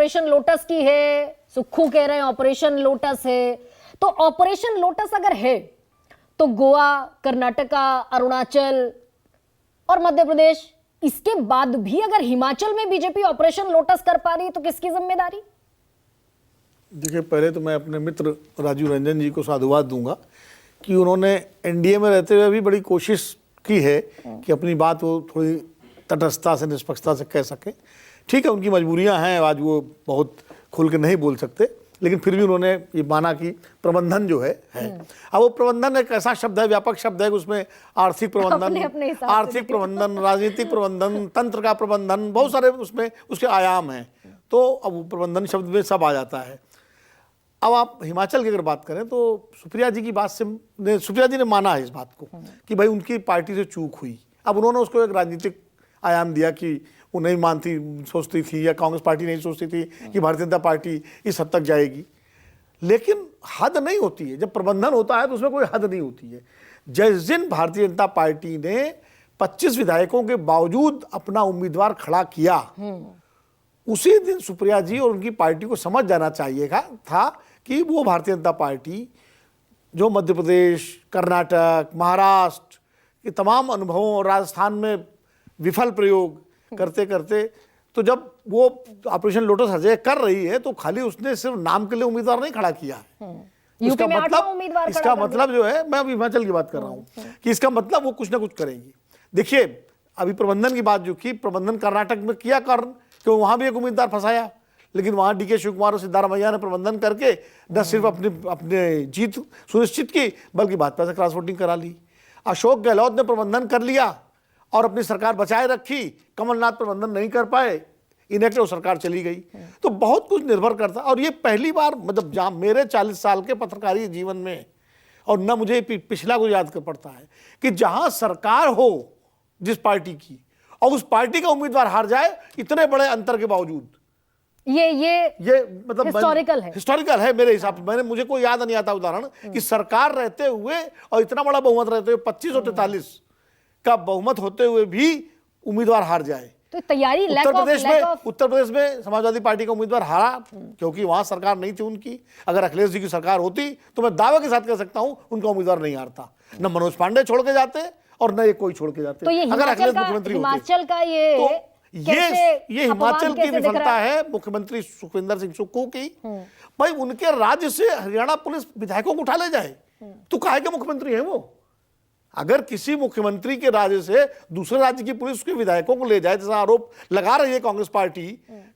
Operation lotus की है, सुक्खू कह रहे हैं ऑपरेशन लोटस है। तो ऑपरेशन लोटस अगर है तो गोवा, कर्नाटका, अरुणाचल और मध्य प्रदेश, इसके बाद भी अगर हिमाचल में बीजेपी ऑपरेशन लोटस कर पा रही है तो किसकी जिम्मेदारी? देखिए, पहले तो मैं अपने मित्र राजीव रंजन जी को साधुवाद दूंगा कि उन्होंने एनडीए में रहते हुए भी बड़ी कोशिश की है कि अपनी बात वो थोड़ी तटस्थता से, निष्पक्षता से कह सके। ठीक है, उनकी मजबूरियां हैं, आज वो बहुत खुल के नहीं बोल सकते, लेकिन फिर भी उन्होंने ये माना कि प्रबंधन जो है। अब वो प्रबंधन एक ऐसा शब्द है, व्यापक शब्द है कि उसमें आर्थिक प्रबंधन, राजनीतिक प्रबंधन, तंत्र का प्रबंधन, बहुत सारे उसमें उसके आयाम हैं। तो अब वो प्रबंधन शब्द में सब आ जाता है। अब आप हिमाचल की अगर बात करें तो सुप्रिया जी की बात से सुप्रिया जी ने माना है इस बात को कि भाई उनकी पार्टी से चूक हुई। अब उन्होंने उसको एक राजनीतिक आयाम दिया कि वो नहीं मानती, सोचती थी, या कांग्रेस पार्टी नहीं सोचती थी कि भारतीय जनता पार्टी इस हद तक जाएगी। लेकिन हद नहीं होती है, जब प्रबंधन होता है तो उसमें कोई हद नहीं होती है। जिस दिन भारतीय जनता पार्टी ने 25 विधायकों के बावजूद अपना उम्मीदवार खड़ा किया, उसी दिन सुप्रिया जी और उनकी पार्टी को समझ जाना चाहिए था कि वो भारतीय जनता पार्टी जो मध्य प्रदेश, कर्नाटक, महाराष्ट्र के तमाम अनुभवों और राजस्थान में विफल प्रयोग करते करते, तो जब वो ऑपरेशन लोटस अजय कर रही है तो खाली उसने सिर्फ नाम के लिए उम्मीदवार नहीं खड़ा किया है। इसका मतलब जो है, मैं अभी हिमाचल की बात कर रहा हूँ कि इसका मतलब वो कुछ ना कुछ करेंगी। देखिए, अभी प्रबंधन की बात जो की, प्रबंधन कर्नाटक में किया कारण क्यों, वहां भी एक उम्मीदवार फंसाया, लेकिन वहां डीके शिवकुमार और सिद्धारमैया ने प्रबंधन करके न सिर्फ अपने जीत सुनिश्चित की, बल्कि भाजपा से क्रॉस वोटिंग करा ली। अशोक गहलोत ने प्रबंधन कर लिया और अपनी सरकार बचाए रखी, कमलनाथ प्रबंधन नहीं कर पाए, इनएक्टिव सरकार चली गई। तो बहुत कुछ निर्भर करता, और ये पहली बार, मतलब जहाँ मेरे 40 साल के पत्रकारी जीवन में, और न मुझे पिछला को याद कर पड़ता है कि जहां सरकार हो जिस पार्टी की और उस पार्टी का उम्मीदवार हार जाए इतने बड़े अंतर के बावजूद। ये मतलब हिस्टोरिकल है मेरे हिसाब से। मुझे कोई याद नहीं आता उदाहरण कि सरकार रहते हुए और इतना बड़ा बहुमत रहते हुए, 25 और 43 का बहुमत होते हुए भी उम्मीदवार हार जाए। तो तैयारी उत्तर प्रदेश में समाजवादी पार्टी का उम्मीदवार हारा क्योंकि वहां सरकार नहीं थी उनकी। अगर अखिलेश जी की सरकार होती तो मैं दावे के साथ कह सकता हूं उनका उम्मीदवार नहीं हारता। न मनोज पांडे छोड़ के जाते और न ये कोई छोड़ के जाते। तो ये अगर अखिलेश मुख्यमंत्री होते, हिमाचल का ये हिमाचल की विफलता है मुख्यमंत्री सुखविंदर सिंह सुक्खू की। भाई उनके राज्य से हरियाणा पुलिस विधायकों को उठा ले जाए तो काहे के मुख्यमंत्री है वो? अगर किसी मुख्यमंत्री के राज्य से दूसरे राज्य की पुलिस उसके विधायकों को ले जाए, जैसा आरोप लगा रही है कांग्रेस पार्टी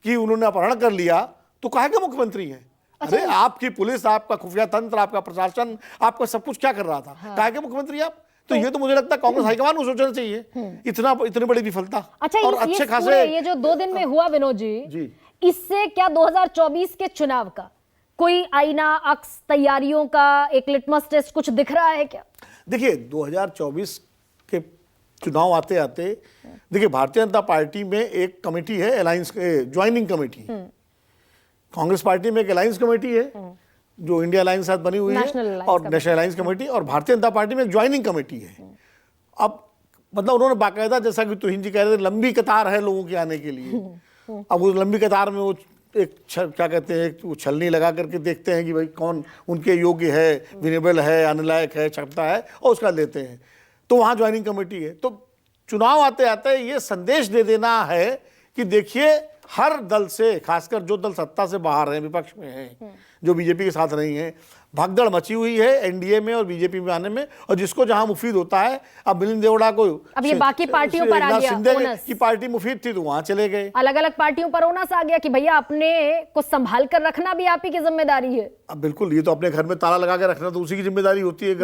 कि उन्होंने अपहरण कर लिया, तो काहे के मुख्यमंत्री है? अरे आपकी पुलिस, आपका खुफिया तंत्र, आपका प्रशासन, आपका सब कुछ क्या कर रहा था? काहे के मुख्यमंत्री आप? तो ये तो मुझे लगता है कांग्रेस हाईकमान को सोचना चाहिए, इतनी बड़ी विफलता। अच्छा, और अच्छे खासे ये जो 2 दिन में हुआ विनोद जी, इससे क्या 2024 के चुनाव का कोई आईना अक्स, तैयारियों का एक लिटमस टेस्ट कुछ दिख रहा है क्या? देखिए, 2024 के चुनाव आते आते, देखिए भारतीय जनता पार्टी में एक कमेटी है, alliance joining committee. Congress party में एक अलायंस कमेटी है जो इंडिया अलायंस साथ बनी हुई है, और नेशनल अलायंस कमेटी, और भारतीय जनता पार्टी में एक ज्वाइनिंग कमेटी है। अब मतलब उन्होंने बाकायदा, जैसा कि तुहिन जी कह रहे थे, लंबी कतार है लोगों के आने के लिए। अब उस लंबी कतार में वो एक क्या कहते हैं, एक छलनी लगा करके देखते हैं कि भाई कौन उनके योग्य है, विनेबल है, अनलायक है, क्षमता है, और उसका लेते हैं। तो वहाँ ज्वाइनिंग कमेटी है। तो चुनाव आते आते ये संदेश दे देना है कि देखिए, हर दल से, खासकर जो दल सत्ता से बाहर हैं, विपक्ष में हैं, जो बीजेपी के साथ नहीं है, भागदड़ मची हुई है एनडीए में और बीजेपी में आने में। और जिसको जहां मुफीद होता है, अब मिलिंद देवड़ा को, अब ये बाकी पार्टियों पर आ गया की पार्टी मुफीद थी तो वहां चले गए। अलग अलग पार्टियों पर ओनस आ गया कि भैया अपने को संभाल कर रखना भी आप ही की जिम्मेदारी है। अब बिल्कुल, ये तो अपने घर में ताला लगा के रखना तो उसी की जिम्मेदारी होती है,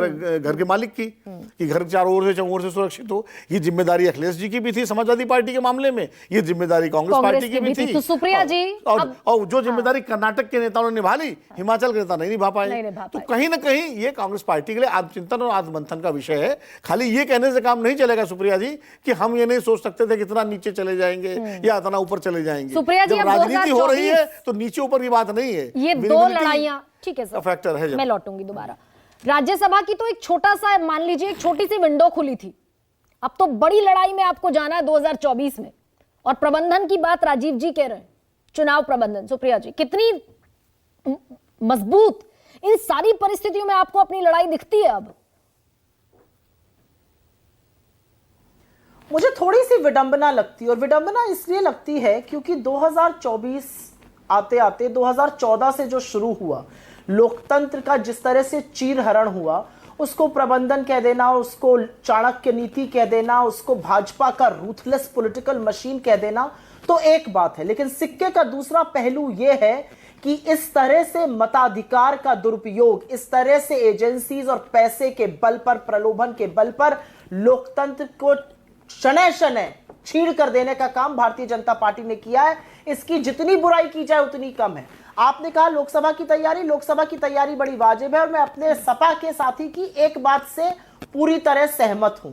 घर के मालिक की, कि घर चारों ओर से चौर से सुरक्षित हो। ये जिम्मेदारी अखिलेश जी की भी थी समाजवादी पार्टी के मामले में, ये जिम्मेदारी कांग्रेस पार्टी की भी थी। तो सुप्रिया जी, और जो जिम्मेदारी कर्नाटक के नेताओं ने निभा ली, हिमाचल के नेता नहीं निभा पाए। तो कहीं ना कहीं ये कांग्रेस पार्टी के लिए आत्मचिंतन और आत्ममंथन का विषय है। खाली ये कहने से काम नहीं चलेगा सुप्रिया जी कि हम ये नहीं सोच सकते थे कितना नीचे चले जाएंगे या इतना ऊपर चले जाएंगे। सुप्रिया जी, जब राजनीति हो रही है तो नीचे ऊपर की बात नहीं है, ये 2 लड़ाइयां, ठीक है सर, फैक्टर है। मैं लौटूंगी दोबारा। राज्यसभा की तो एक छोटा सा, मान लीजिए एक छोटी सी विंडो खुली थी, अब तो बड़ी लड़ाई में आपको जाना है 2024 में। और प्रबंधन की बात राजीव जी कह रहे हैं, चुनाव प्रबंधन, सुप्रिया जी, कितनी मजबूत इन सारी परिस्थितियों में आपको अपनी लड़ाई दिखती है अब? मुझे थोड़ी सी विडंबना लगती है, और विडंबना इसलिए लगती है क्योंकि 2024 आते आते 2014 से जो शुरू हुआ, लोकतंत्र का जिस तरह से चीरहरण हुआ, उसको प्रबंधन कह देना, उसको चाणक्य नीति कह देना, उसको भाजपा का रूथलेस पॉलिटिकल मशीन कह देना, तो एक बात है। लेकिन सिक्के का दूसरा पहलू यह है कि इस तरह से मताधिकार का दुरुपयोग, इस तरह से एजेंसीज और पैसे के बल पर, प्रलोभन के बल पर लोकतंत्र को शनय शनय छीड़ कर देने का काम भारतीय जनता पार्टी ने किया है। इसकी जितनी बुराई की जाए उतनी कम है। आपने कहा लोकसभा की तैयारी बड़ी वाजिब है, और मैं अपने सपा के साथी की एक बात से पूरी तरह सहमत हूं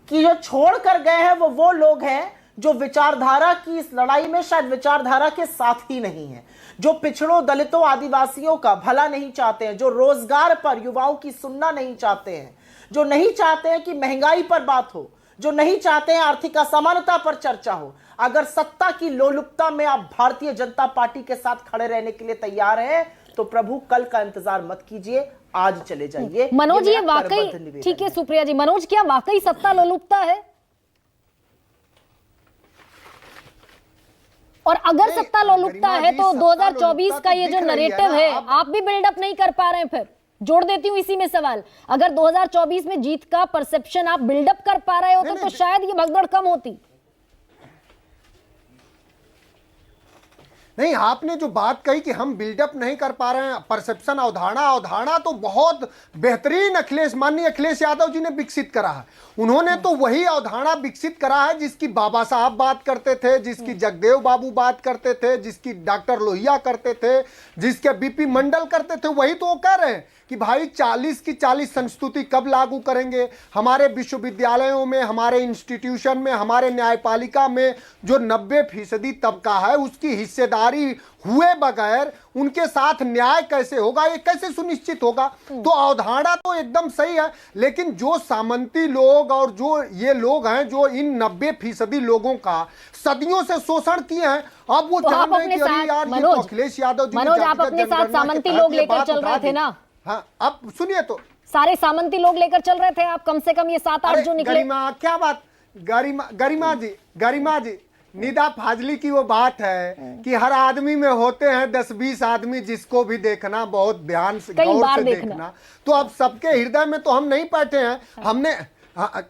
कि जो छोड़ कर गए हैं वो लोग हैं जो विचारधारा की इस लड़ाई में शायद विचारधारा के साथ ही नहीं है, जो पिछड़ों, दलितों, आदिवासियों का भला नहीं चाहते हैं, जो रोजगार पर युवाओं की सुनना नहीं चाहते हैं, जो नहीं चाहते हैं कि महंगाई पर बात हो, जो नहीं चाहते हैं आर्थिक असमानता पर चर्चा हो। अगर सत्ता की लोलुपता में आप भारतीय जनता पार्टी के साथ खड़े रहने के लिए तैयार हैं, तो प्रभु कल का इंतजार मत कीजिए, आज चले जाइए। मनोज, ये वाकई ठीक है सुप्रिया जी, मनोज क्या वाकई सत्ता लोलुपता है? और अगर सत्ता लोलुपता है तो 2024 का ये जो नरेटिव है आप भी बिल्डअप नहीं कर पा रहे हैं। फिर जोड़ देती हूं इसी में सवाल, अगर 2024 में जीत का परसेप्शन आप बिल्डअप कर पा रहे होते तो शायद ये भगदड़ कम होती। नहीं, आपने जो बात कही कि हम बिल्डअप नहीं कर पा रहे हैं, परसेप्शन, अवधारणा तो बहुत बेहतरीन माननीय अखिलेश यादव जी ने विकसित करा है। उन्होंने तो वही अवधारणा विकसित करा है जिसकी बाबा साहब बात करते थे, जिसकी जगदेव बाबू बात करते थे, जिसकी डॉक्टर लोहिया करते थे, जिसके बीपी मंडल करते थे। वही तो वो कह रहे हैं कि भाई 40 की 40 संस्तुति कब लागू करेंगे। हमारे विश्वविद्यालयों में, हमारे इंस्टीट्यूशन में, हमारे न्यायपालिका में जो 90% तबका है उसकी हिस्सेदारी हुए बगैर उनके साथ न्याय कैसे होगा, ये कैसे सुनिश्चित होगा। तो अवधारणा तो एकदम सही है, लेकिन जो सामंती लोग और जो ये लोग हैं जो इन 90% लोगों का सदियों से शोषण किए हैं, अब वो जान रहे हैं कि अरे यार ये तो अखिलेश यादव जी, मनोज आप अपने साथ सामंती लोग लेकर चल रहे थे ना। हाँ, अब सुनिए तो सारे सामंती लोग लेकर चल रहे थे आप, कम से कम ये 7-8 जो निकले। गरिमा, क्या बात, गरिमा जी, निदा फाजली की वो बात है कि हर आदमी में होते हैं 10-20 आदमी जिसको भी देखना बहुत ध्यान से, गौर से देखना। तो अब सबके हृदय में तो हम नहीं बैठे हैं, हमने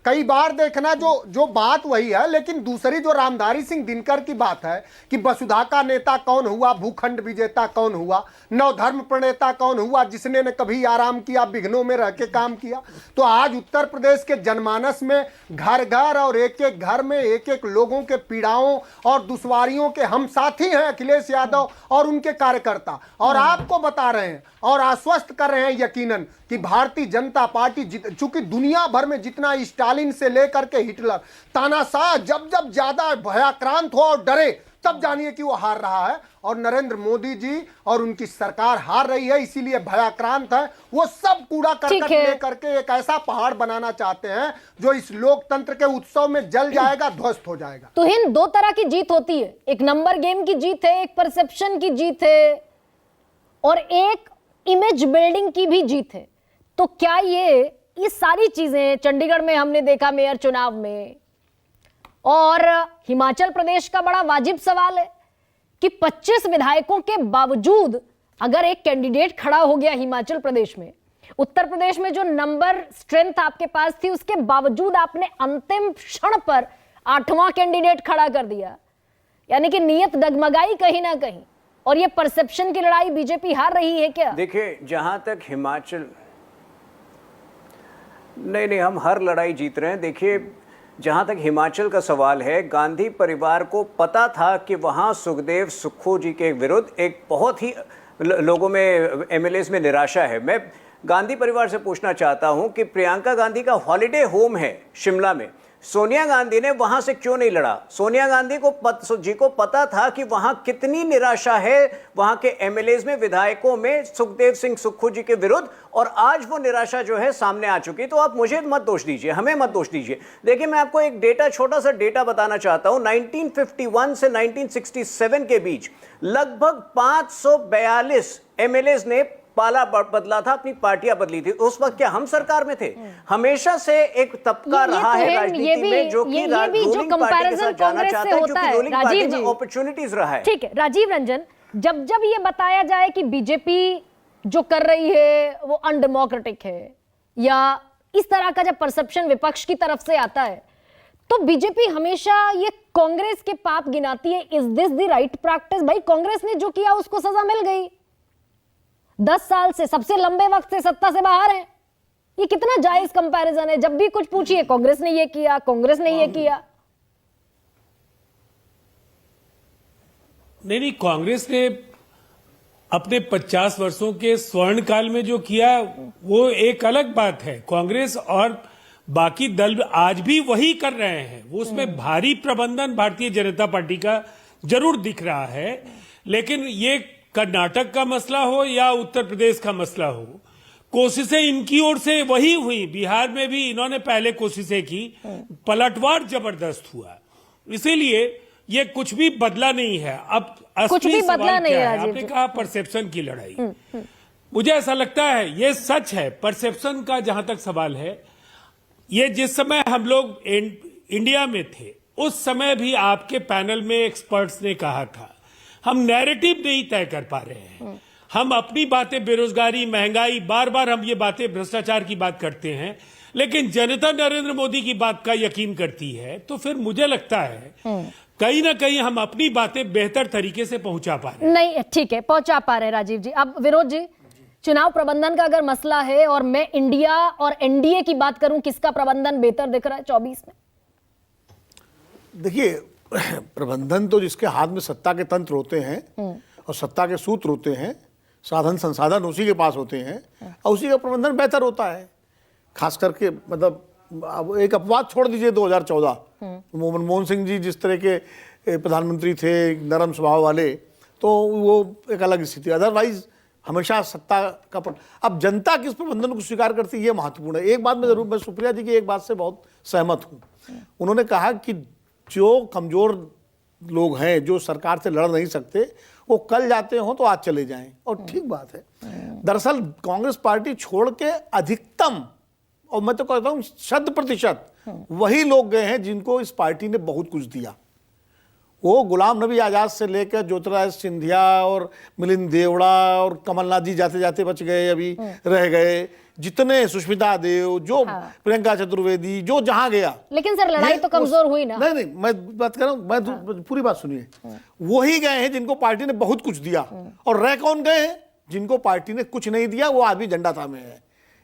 कई बार देखना जो बात वही है। लेकिन दूसरी जो रामधारी सिंह दिनकर की बात है कि वसुधा का नेता कौन हुआ, भूखंड विजेता कौन हुआ, नवधर्म प्रणेता कौन हुआ, जिसने न कभी आराम किया, विघ्नों में रह के काम किया। तो आज उत्तर प्रदेश के जनमानस में घर घर और एक एक घर में एक एक लोगों के पीड़ाओं और दुश्वारियों के हम साथी हैं अखिलेश यादव और उनके कार्यकर्ता। और आपको बता रहे हैं और आश्वस्त कर रहे हैं यकीनन कि भारतीय जनता पार्टी चूंकि दुनिया भर में जितना स्टालिन से लेकर के हिटलर, तानाशाह जब ज्यादा भयाक्रांत हो और डरे, तब जानिए कि वो हार रहा है। और नरेंद्र मोदी जी और उनकी सरकार हार रही है, इसीलिए भयाक्रांत है। वो सब कूड़ा करकट लेकर के एक ऐसा पहाड़ बनाना चाहते हैं जो इस लोकतंत्र के उत्सव में जल जाएगा, ध्वस्त हो जाएगा। तो हिंद दो तरह की जीत होती है, एक नंबर गेम की जीत है, एक परसेप्शन की जीत है, और एक इमेज बिल्डिंग की भी जीत है। तो क्या ये सारी चीजें चंडीगढ़ में हमने देखा मेयर चुनाव में, और हिमाचल प्रदेश का बड़ा वाजिब सवाल है कि 25 विधायकों के बावजूद अगर एक कैंडिडेट खड़ा हो गया हिमाचल प्रदेश में, उत्तर प्रदेश में जो नंबर स्ट्रेंथ आपके पास थी उसके बावजूद आपने अंतिम क्षण पर 8वां कैंडिडेट खड़ा कर दिया, यानी कि नीयत डगमगाई कहीं ना कहीं। और ये परसेप्शन की लड़ाई बीजेपी हार रही है क्या? देखिए, जहां तक हिमाचल, नहीं, हम हर लड़ाई जीत रहे हैं। देखिए, जहां तक हिमाचल का सवाल है, गांधी परिवार को पता था कि वहां सुखदेव सुक्खू जी के विरुद्ध एक बहुत ही लोगों में, एमएलएस में निराशा है। मैं गांधी परिवार से पूछना चाहता हूं कि प्रियंका गांधी का हॉलिडे होम है शिमला में, सोनिया गांधी ने वहां से क्यों नहीं लड़ा? सोनिया गांधी को पता था कि वहां कितनी निराशा है वहां के एमएलएज में, विधायकों में, सुखदेव सिंह सुक्खू जी के विरुद्ध, और आज वो निराशा जो है सामने आ चुकी। तो आप मुझे मत दोष दीजिए, हमें मत दोष दीजिए। देखिए, मैं आपको एक छोटा सा डेटा बताना चाहता हूं। 1951 से 1967 के बीच लगभग 542 एमएलएज ने पाला बदला था, अपनी पार्टियां बदली थी। उस वक्त क्या हम सरकार में थे? हमेशा से एक तबका रहा है राजनीति में जो कि रूलिंग पार्टी के साथ जाना चाहता है, क्योंकि रूलिंग पार्टी में अपॉर्चुनिटीज रहा है। ठीक है राजीव रंजन, जब ये बताया जाए कि बीजेपी जो कर रही है वो अनडेमोक्रेटिक है, या इस तरह का जब परसेप्शन विपक्ष की तरफ से आता है, तो बीजेपी हमेशा ये कांग्रेस के पाप गिनाती है। Is this the right practice? भाई, कांग्रेस ने जो किया उसको सजा मिल गई, 10 साल से, सबसे लंबे वक्त से सत्ता से बाहर है। ये कितना जायज कंपैरिजन है? जब भी कुछ पूछिए, कांग्रेस ने ये किया, कांग्रेस ने ये किया। नहीं, कांग्रेस ने अपने 50 वर्षों के स्वर्ण काल में जो किया वो एक अलग बात है। कांग्रेस और बाकी दल आज भी वही कर रहे हैं। वो उसमें भारी प्रबंधन भारतीय जनता पार्टी का जरूर दिख रहा है, लेकिन ये कर्नाटक का मसला हो या उत्तर प्रदेश का मसला हो, कोशिशें इनकी ओर से वही हुई। बिहार में भी इन्होंने पहले कोशिशें की, पलटवार जबरदस्त हुआ। इसीलिए ये कुछ भी बदला नहीं है। अब कुछ भी बदला नहीं है। आपने कहा परसेप्शन की लड़ाई, मुझे ऐसा लगता है ये सच है। परसेप्शन का जहां तक सवाल है, ये जिस समय हम लोग इंडिया में थे उस समय भी आपके पैनल में एक्सपर्ट्स ने कहा था हम नैरेटिव नहीं तय कर पा रहे हैं। हम अपनी बातें, बेरोजगारी, महंगाई, बार बार हम ये बातें, भ्रष्टाचार की बात करते हैं, लेकिन जनता नरेंद्र मोदी की बात का यकीन करती है। तो फिर मुझे लगता है कहीं ना कहीं हम अपनी बातें बेहतर तरीके से पहुंचा पा रहे हैं। नहीं, ठीक है, पहुंचा पा रहे हैं राजीव जी। अब विरोध जी, चुनाव प्रबंधन का अगर मसला है और मैं इंडिया और एनडीए की बात करूं, किसका प्रबंधन बेहतर दिख रहा है 24 में? देखिए, प्रबंधन तो जिसके हाथ में सत्ता के तंत्र होते हैं और सत्ता के सूत्र होते हैं, साधन संसाधन उसी के पास होते हैं, और उसी का प्रबंधन बेहतर होता है। खास करके मतलब अब एक अपवाद छोड़ दीजिए 2014, मनमोहन सिंह जी जिस तरह के प्रधानमंत्री थे, नरम स्वभाव वाले, तो वो एक अलग स्थिति। अदरवाइज हमेशा सत्ता का अब जनता किस प्रबंधन को स्वीकार करती है, ये महत्वपूर्ण है। एक बात में जरूर, मैं सुप्रिया जी की एक बात से बहुत सहमत हूँ। उन्होंने कहा कि जो कमजोर लोग हैं, जो सरकार से लड़ नहीं सकते, वो कल जाते हो तो आज चले जाएं, और ठीक बात है। दरअसल कांग्रेस पार्टी छोड़ के अधिकतम, और मैं तो कहता हूं 100% वही लोग गए हैं जिनको इस पार्टी ने बहुत कुछ दिया। वो गुलाम नबी आजाद से लेकर ज्योतिरादित्य सिंधिया और मिलिंद देवड़ा और कमलनाथ जी जाते जाते बच गए, अभी रह गए, जितने सुष्मिता देव, जो प्रियंका चतुर्वेदी, जो जहां गया। लेकिन सर, लड़ाई तो कमजोर हुई ना। नहीं, मैं बात कर रहा हूं, मैं पूरी बात सुनिए। वही गए हैं जिनको पार्टी ने बहुत कुछ दिया, और रह कौन गए हैं? जिनको पार्टी ने कुछ नहीं दिया, वो आदमी झंडा थामे है।